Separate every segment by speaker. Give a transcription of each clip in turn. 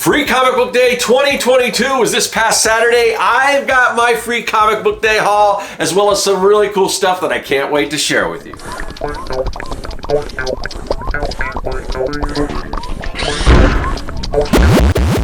Speaker 1: Free Comic Book Day 2022 was this past Saturday. I've got my free comic book day haul, as well as some really cool stuff that I can't wait to share with you.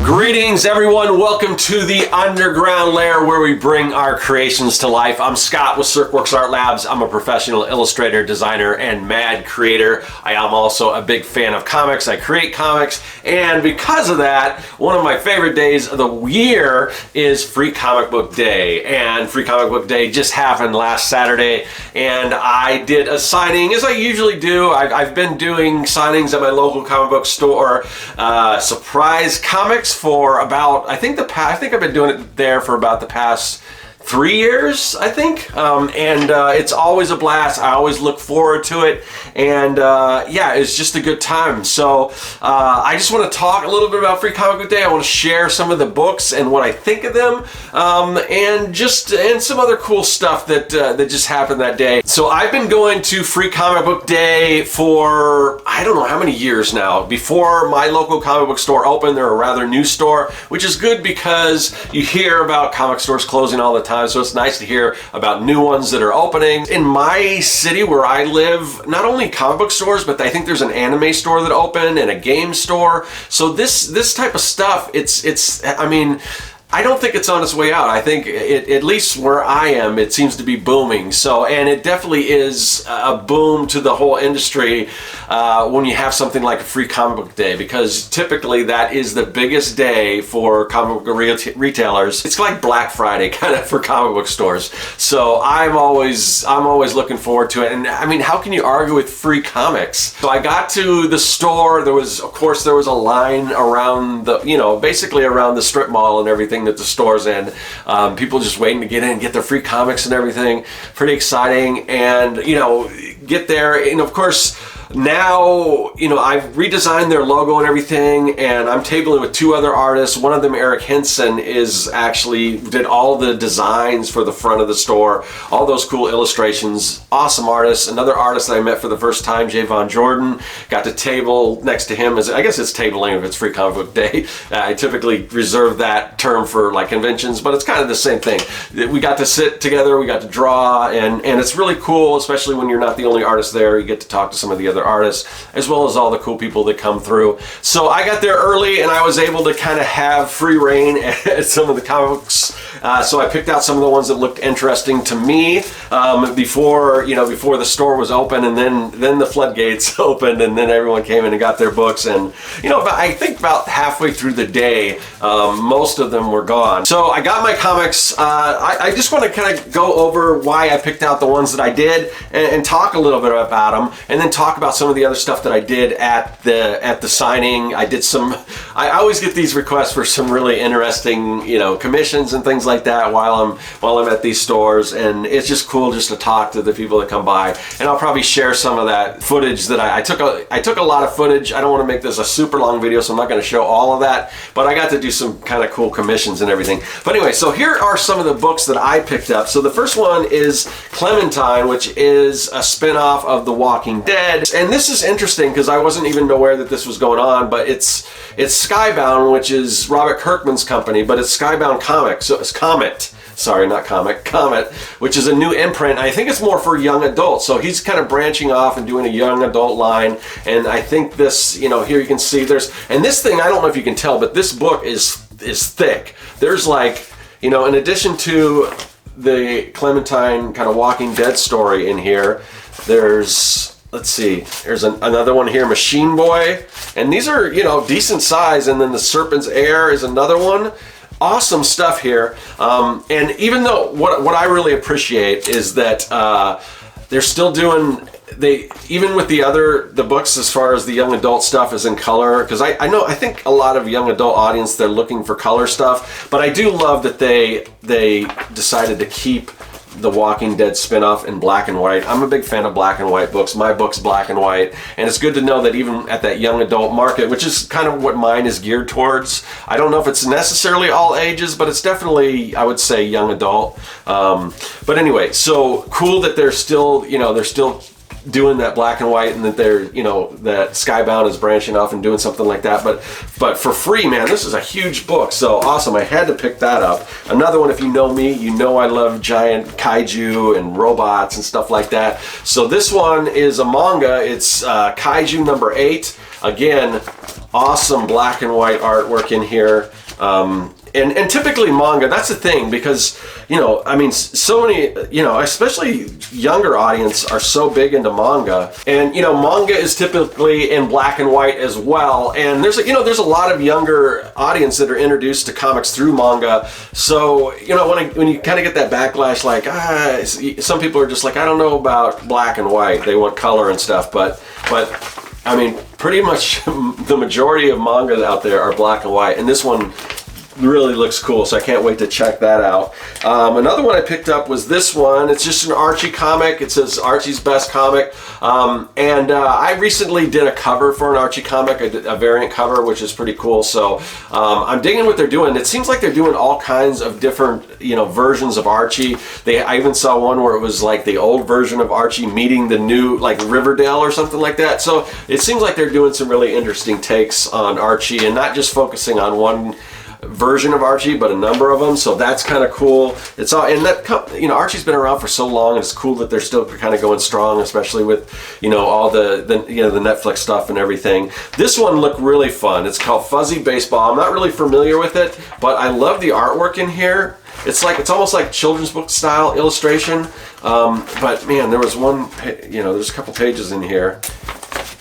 Speaker 1: Greetings everyone, welcome to the underground lair where we bring our creations to life. I'm Scott with Serkworks Art Labs. I'm a professional illustrator, designer, and mad creator. I am also a big fan of comics. I create comics, and because of that, one of my favorite days of the year is Free Comic Book Day. And Free Comic Book Day just happened last Saturday, and I did a signing, as I usually do. I've been doing signings at my local comic book store, Surprise Comics, for about, I think I've been doing it there for about the past 3 years, I think, and it's always a blast. I always look forward to it, and yeah, it's just a good time. So I just want to talk a little bit about Free Comic Book Day. I want to share some of the books and what I think of them, and some other cool stuff that just happened that day. So I've been going to Free Comic Book Day for I don't know how many years now. Before my local comic book store opened, they're a rather new store, which is good because you hear about comic stores closing all the time. So it's nice to hear about new ones that are opening. In my city where I live, not only comic book stores, but I think there's an anime store that opened and a game store. So this type of stuff, I mean, I don't think it's on its way out. I think at least where I am, it seems to be booming. So, and it definitely is a boom to the whole industry when you have something like a Free Comic Book Day, because typically that is the biggest day for comic book retailers. It's like Black Friday kind of for comic book stores. So I'm always looking forward to it. And I mean, how can you argue with free comics? So I got to the store. There was a line around the, basically around the strip mall and everything that the store's in. People just waiting to get in and get their free comics and everything. Pretty exciting. And, get there. And of course, now, I've redesigned their logo and everything, and I'm tabling with two other artists. One of them, Eric Henson, did all the designs for the front of the store, all those cool illustrations. Awesome artist. Another artist that I met for the first time, Javon Jordan, got to table next to him. I guess it's tabling if it's Free Comic Book Day. I typically reserve that term for like conventions, but it's kind of the same thing. We got to sit together, we got to draw, and it's really cool, especially when you're not the only artist there. You get to talk to some of the other artists, as well as all the cool people that come through. So I got there early, and I was able to kind of have free reign at some of the comics. So I picked out some of the ones that looked interesting to me before the store was open, and then the floodgates opened, and then everyone came in and got their books. And I think about halfway through the day, most of them were gone. So I got my comics. I just want to kind of go over why I picked out the ones that I did, and talk a little bit about them, and then talk about some of the other stuff that I did at the signing. I always get these requests for some really interesting, commissions and things like that while I'm at these stores, and it's just cool just to talk to the people that come by. And I'll probably share some of that footage that I took a lot of footage. I don't want to make this a super long video, so I'm not going to show all of that, but I got to do some kind of cool commissions and everything. But anyway, so here are some of the books that I picked up. So the first one is Clementine, which is a spin-off of The Walking Dead. And this is interesting because I wasn't even aware that this was going on, but it's Skybound, which is Robert Kirkman's company, but it's Skybound Comics. So it's Comet, which is a new imprint. I think it's more for young adults. So he's kind of branching off and doing a young adult line. And I think this, here you can see and this thing, I don't know if you can tell, but this book is thick. There's like, in addition to the Clementine kind of Walking Dead story in here, there's another one here, Machine Boy, and these are, decent size. And then the Serpent's Heir is another one. Awesome stuff here. And even though what I really appreciate is that they're still doing, even with the books as far as the young adult stuff is in color, because I think a lot of young adult audience, they're looking for color stuff, but I do love that they decided to keep the Walking Dead spinoff in black and white. I'm a big fan of black and white books. My book's black and white, and it's good to know that even at that young adult market, which is kind of what mine is geared towards. I don't know if it's necessarily all ages, but it's definitely, I would say, young adult. But anyway, so cool that they're still doing that black and white, and that they're, you know, that Skybound is branching off and doing something like that. But for free, man, this is a huge book. So awesome. I had to pick that up. Another one, if you know me, you know I love giant kaiju and robots and stuff like that. So this one is a manga. It's Kaiju number 8. Again, awesome black and white artwork in here. And typically manga, that's the thing, because, you know, I mean, so many, you know, especially younger audience are so big into manga. And, you know, manga is typically in black and white as well. And there's a, you know, there's a lot of younger audience that are introduced to comics through manga. So, you know, when you kind of get that backlash, like, some people are just like, I don't know about black and white. They want color and stuff. But I mean, pretty much the majority of manga out there are black and white. And this one really looks cool, so I can't wait to check that out. Another one I picked up was this one. It's just an Archie comic. It says Archie's Best Comic. I recently did a cover for an Archie comic, a variant cover, which is pretty cool. So I'm digging what they're doing. It seems like they're doing all kinds of different, you know, versions of Archie. I even saw one where it was like the old version of Archie meeting the new, like Riverdale or something like that. So it seems like they're doing some really interesting takes on Archie and not just focusing on one version of Archie, but a number of them. So that's kind of cool. It's all, and that, you know, Archie's been around for so long, and it's cool that they're still kind of going strong, especially with, you know, all the you know, the Netflix stuff and everything. This one looked really fun. It's called Fuzzy Baseball. I'm not really familiar with it, but I love the artwork in here. It's almost like children's book style illustration. But man, there was one, you know, there's a couple pages in here.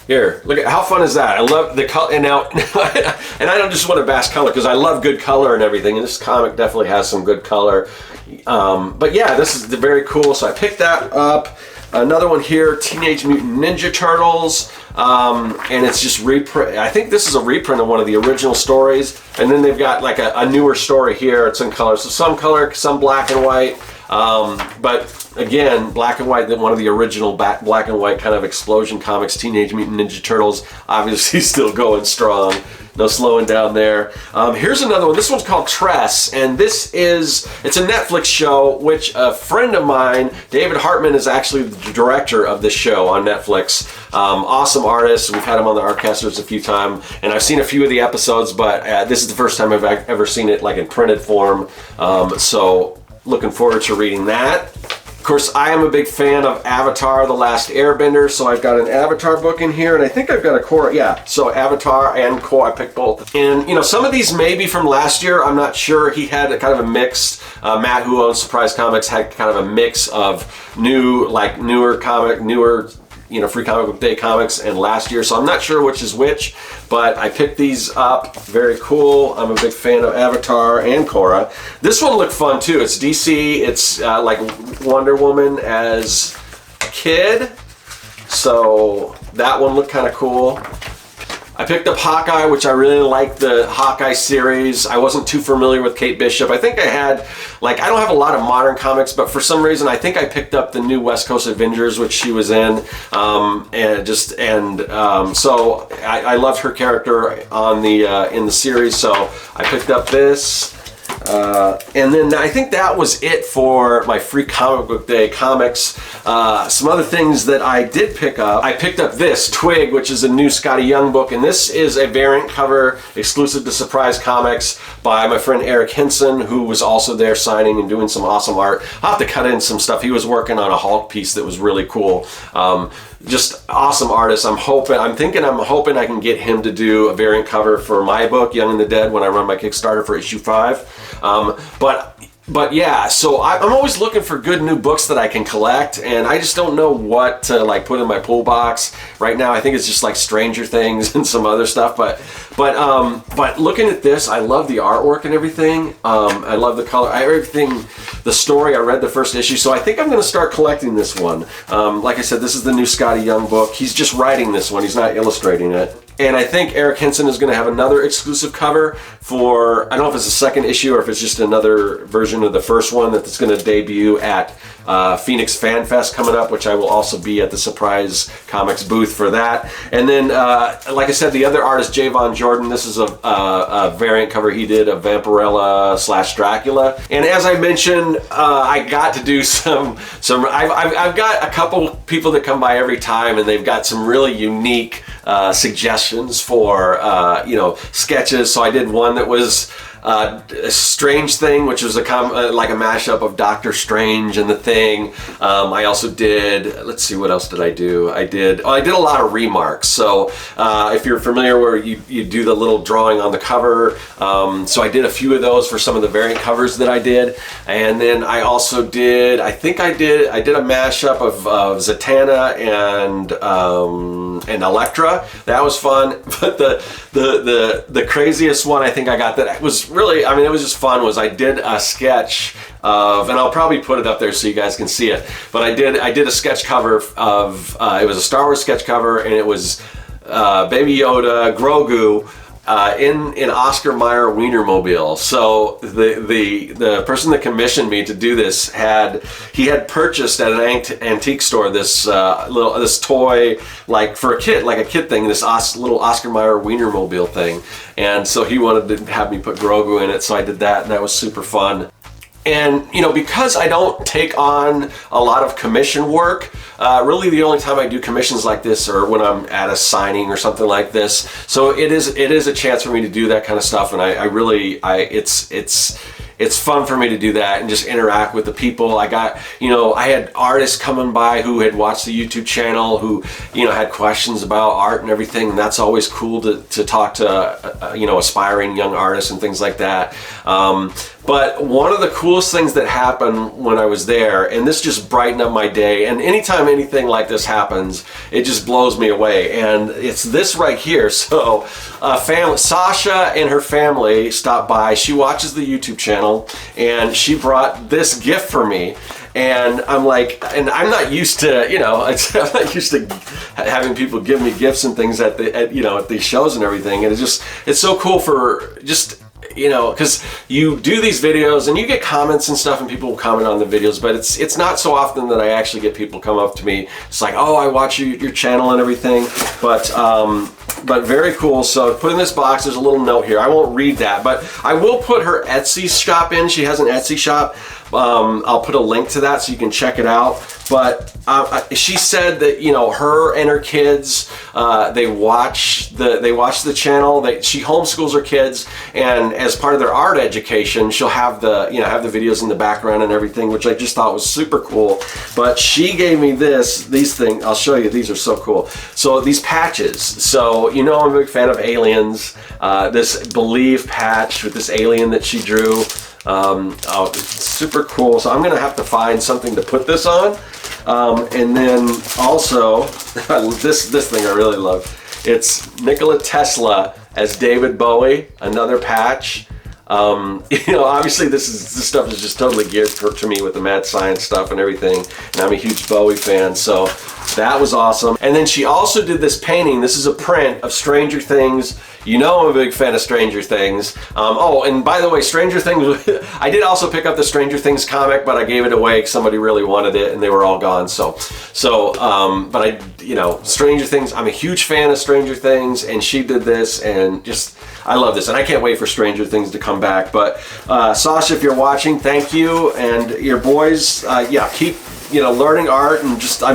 Speaker 1: Here, look at how fun is that? I love the color, and now, and I don't just want to bash color, because I love good color and everything, and this comic definitely has some good color. But yeah, this is very cool, so I picked that up. Another one here, Teenage Mutant Ninja Turtles, and it's just reprint. I think this is a reprint of one of the original stories, and then they've got like a newer story here. It's in color, so some color, some black and white. But again, black and white, one of the original black and white kind of explosion comics, Teenage Mutant Ninja Turtles, obviously still going strong. No slowing down there. Here's another one. This one's called Tress, and it's a Netflix show, which a friend of mine, David Hartman, is actually the director of this show on Netflix. Awesome artist. We've had him on the Artcasters a few times, and I've seen a few of the episodes, but this is the first time I've ever seen it like in printed form. So looking forward to reading that. Of course, I am a big fan of Avatar: The Last Airbender, so I've got an Avatar book in here, and I think I've got a Korra. Yeah, so Avatar and Korra, I picked both. And, you know, some of these may be from last year. I'm not sure. He had a kind of a mix. Matt, who owns Surprise Comics, had kind of a mix of newer, you know, Free Comic Book Day comics and last year, so I'm not sure which is which, but I picked these up. Very cool. I'm a big fan of Avatar and Korra. This one looked fun too. It's DC. It's like Wonder Woman as a kid, so that one looked kind of cool. I picked up Hawkeye, which I really like the Hawkeye series. I wasn't too familiar with Kate Bishop. I think I had, like, I don't have a lot of modern comics, but for some reason I think I picked up the new West Coast Avengers, which she was in, so I loved her character on in the series, so I picked up this. And then I think that was it for my Free Comic Book Day comics. Some other things that I did pick up. I picked up this, Twig, which is a new Scotty Young book, and this is a variant cover exclusive to Surprise Comics by my friend Eric Henson, who was also there signing and doing some awesome art. I'll have to cut in some stuff. He was working on a Hulk piece that was really cool. Just awesome artist. I'm hoping I can get him to do a variant cover for my book, Young and the Dead, when I run my Kickstarter for issue 5. But yeah, so I'm always looking for good new books that I can collect, and I just don't know what to like put in my pull box right now. I think it's just like Stranger Things and some other stuff. But looking at this, I love the artwork and everything. I love the color, everything, the story. I read the first issue, so I think I'm going to start collecting this one. Like I said, this is the new Scotty Young book. He's just writing this one. He's not illustrating it. And I think Eric Hinson is going to have another exclusive cover for, I don't know if it's a second issue or if it's just another version of the first one that's going to debut at Phoenix Fan Fest coming up, which I will also be at the Surprise Comics booth for that. And then, like I said, the other artist, Javon Jordan, this is a variant cover he did of Vampirella / Dracula. And as I mentioned, I got to do I've got a couple people that come by every time, and they've got some really unique suggestions for sketches. So I did one that was a Strange Thing, which was like a mashup of Doctor Strange and the Thing. I also did, let's see, what else did I do? I did a lot of remarks. So if you're familiar where you do the little drawing on the cover, so I did a few of those for some of the variant covers that I did. And then I also did, I did a mashup of Zatanna and Elektra. That was fun. But the craziest one I think I got that was really, I mean, it was just fun, was I did a sketch of, and I'll probably put it up there so you guys can see it, but I did a sketch cover of, it was a Star Wars sketch cover, and it was Baby Yoda, Grogu, in Oscar Mayer Wienermobile. So the person that commissioned me to do this had purchased at an antique store this this toy, like for a kid, like a kid thing, this little Oscar Mayer Wienermobile thing, and so he wanted to have me put Grogu in it, so I did that, and that was super fun. And because I don't take on a lot of commission work, really the only time I do commissions like this are when I'm at a signing or something like this. So it is a chance for me to do that kind of stuff, and it's fun for me to do that and just interact with the people. I had artists coming by who had watched the YouTube channel who, had questions about art and everything, and that's always cool to talk to, aspiring young artists and things like that. But one of the coolest things that happened when I was there, and this just brightened up my day, and anytime anything like this happens, it just blows me away, and it's this right here. So Sasha and her family stopped by. She watches the YouTube channel, and she brought this gift for me. And I'm like, and I'm not used to, I'm not used to having people give me gifts and things at these shows and everything. And it's so cool for just, because you do these videos and you get comments and stuff, and people will comment on the videos, but it's not so often that I actually get people come up to me. It's like, oh, I watch your channel and everything, but very cool. So put in this box, there's a little note here. I won't read that, but I will put her Etsy shop in. She has an Etsy shop. I'll put a link to that so you can check it out. But she said that her and her kids, they watch the channel. She homeschools her kids, and as part of their art education, she'll have the videos in the background and everything, which I just thought was super cool. But she gave me these things. I'll show you. These are so cool. So these patches. So I'm a big fan of aliens. This Believe patch with this alien that she drew. It's super cool. So I'm gonna have to find something to put this on, and then also this thing I really love. It's Nikola Tesla as David Bowie, another patch. Obviously this stuff is just totally geared to me with the mad science stuff and everything, and I'm a huge Bowie fan, so that was awesome. And then she also did this painting. This is a print of Stranger Things. I'm a big fan of Stranger Things. Oh, and by the way, Stranger Things, I did also pick up the Stranger Things comic, but I gave it away because somebody really wanted it and they were all gone. But Stranger Things, I'm a huge fan of Stranger Things, and she did this, and just, I love this, and I can't wait for Stranger Things to come back. But Sasha, if you're watching, thank you, and your boys, keep learning art, and just, I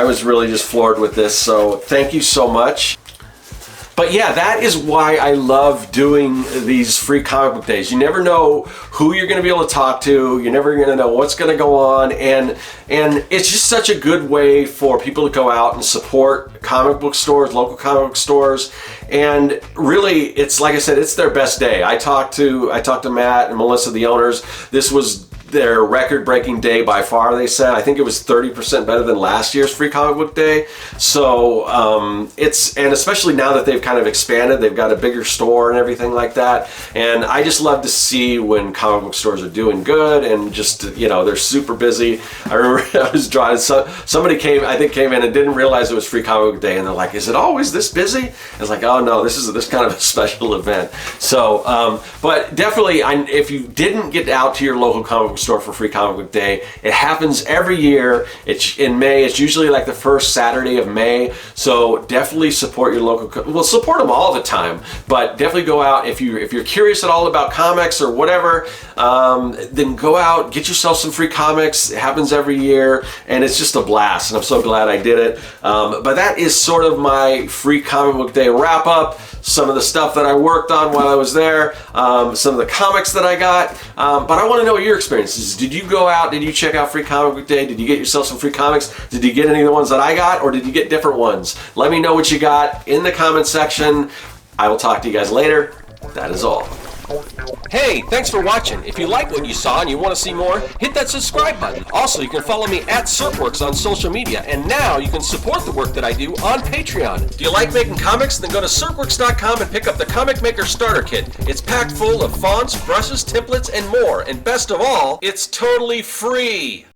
Speaker 1: was really just floored with this, so thank you so much. But yeah, that is why I love doing these free comic book days. You never know who you're going to be able to talk to. You're never going to know what's going to go on. And it's just such a good way for people to go out and support comic book stores, local comic book stores. And really, it's like I said, it's their best day. I talked to Matt and Melissa, the owners. This was their record-breaking day by far, they said. I think it was 30% better than last year's Free Comic Book Day. So and especially now that they've kind of expanded, they've got a bigger store and everything like that. And I just love to see when comic book stores are doing good and just, you know, they're super busy. I remember I was drawing, somebody came in and didn't realize it was Free Comic Book Day, and they're like, is it always this busy? I was like, oh no, this is this kind of a special event. So, but definitely, if you didn't get out to your local comic book store for Free Comic Book Day, it happens every year. It's in May. It's usually like the first Saturday of May. So definitely support your local. Well, support them all the time, but definitely go out if you're curious at all about comics or whatever. Then go out, get yourself some free comics. It happens every year, and it's just a blast. And I'm so glad I did it. But that is sort of my Free Comic Book Day wrap up. Some of the stuff that I worked on while I was there, some of the comics that I got. But I want to know your experiences. Did you go out? Did you check out Free Comic Book Day? Did you get yourself some free comics? Did you get any of the ones that I got, or did you get different ones? Let me know what you got in the comment section. I will talk to you guys later. That is all. Hey, thanks for watching. If you like what you saw and you want to see more, hit that subscribe button. Also, you can follow me at Serkworks on social media, and now you can support the work that I do on Patreon. Do you like making comics? Then go to Serkworks.com and pick up the Comic Maker Starter Kit. It's packed full of fonts, brushes, templates, and more. And best of all, it's totally free.